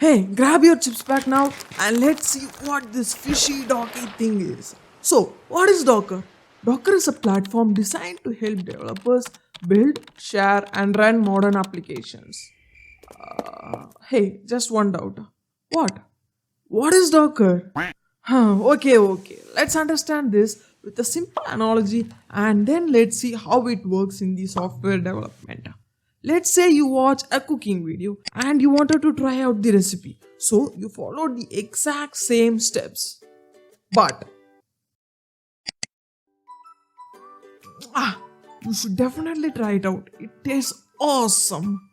Hey, grab your chips back now and let's see what this fishy docky thing is. So, what is Docker? Docker is a platform designed to help developers build, share, and run modern applications. Hey, just one doubt. What? What is Docker? Okay. Let's understand this with a simple analogy and then let's see how it works in the software development. Let's say you watch a cooking video and you wanted to try out the recipe. So you followed the exact same steps. But you should definitely try it out. It tastes awesome.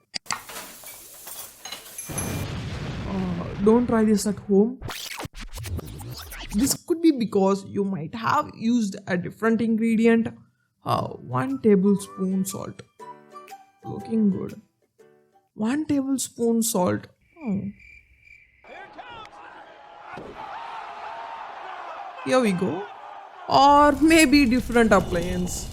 Don't try this at home. This could be because you might have used a different ingredient. 1 tablespoon salt. Looking good. 1 tablespoon salt. Here we go. Or maybe different appliance.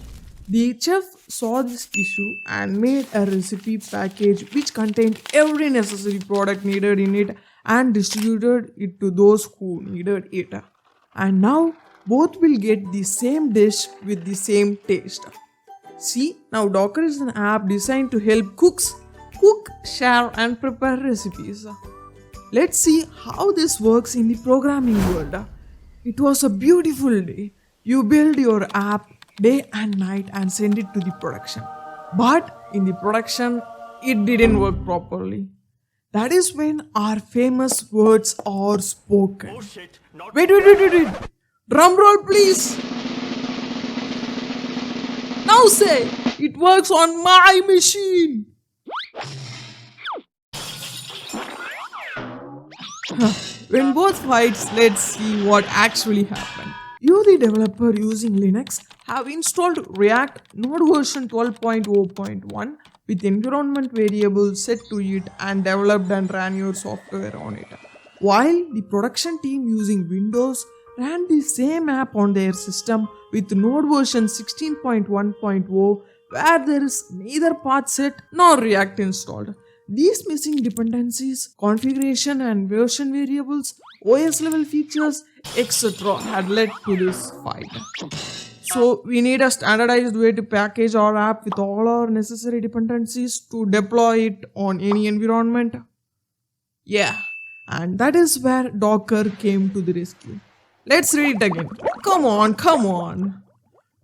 The chef saw this issue and made a recipe package which contained every necessary product needed in it and distributed it to those who needed it. And now both will get the same dish with the same taste. See, now Docker is an app designed to help cooks cook, share, and prepare recipes. Let's see how this works in the programming world. It was a beautiful day. You build your app day and night and send it to the production. But in the production, it didn't work properly. That is when our famous words are spoken. Oh shit, not Wait. Drum roll, please. Now say, it works on my machine. When both fights, let's see what actually happened. You, the developer using Linux, have installed React Node version 12.0.1 with environment variables set to it and developed and ran your software on it. While the production team using Windows ran the same app on their system with Node version 16.1.0 where there is neither path set nor React installed. These missing dependencies, configuration and version variables, OS level features, etc. had led to this fight. So we need a standardized way to package our app with all our necessary dependencies to deploy it on any environment. Yeah, and that is where Docker came to the rescue. Let's read it again. Come on.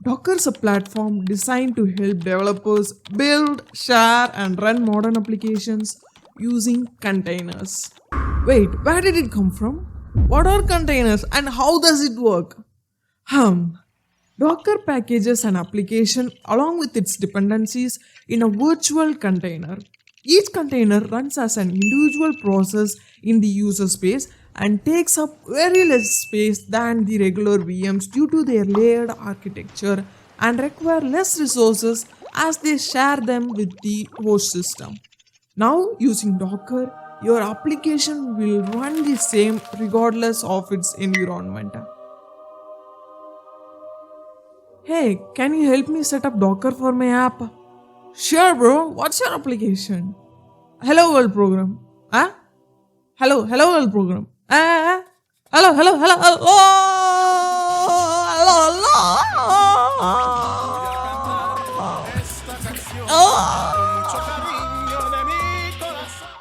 Docker is a platform designed to help developers build, share, and run modern applications using containers. Wait, where did it come from? What are containers and how does it work? Docker packages an application along with its dependencies in a virtual container. Each container runs as an individual process in the user space and takes up very less space than the regular VMs due to their layered architecture and require less resources as they share them with the host system. Now, using Docker, your application will run the same regardless of its environment. Hey, can you help me set up Docker for my app? Sure, bro. What's your application? Hello world program. Hello world program. Hello.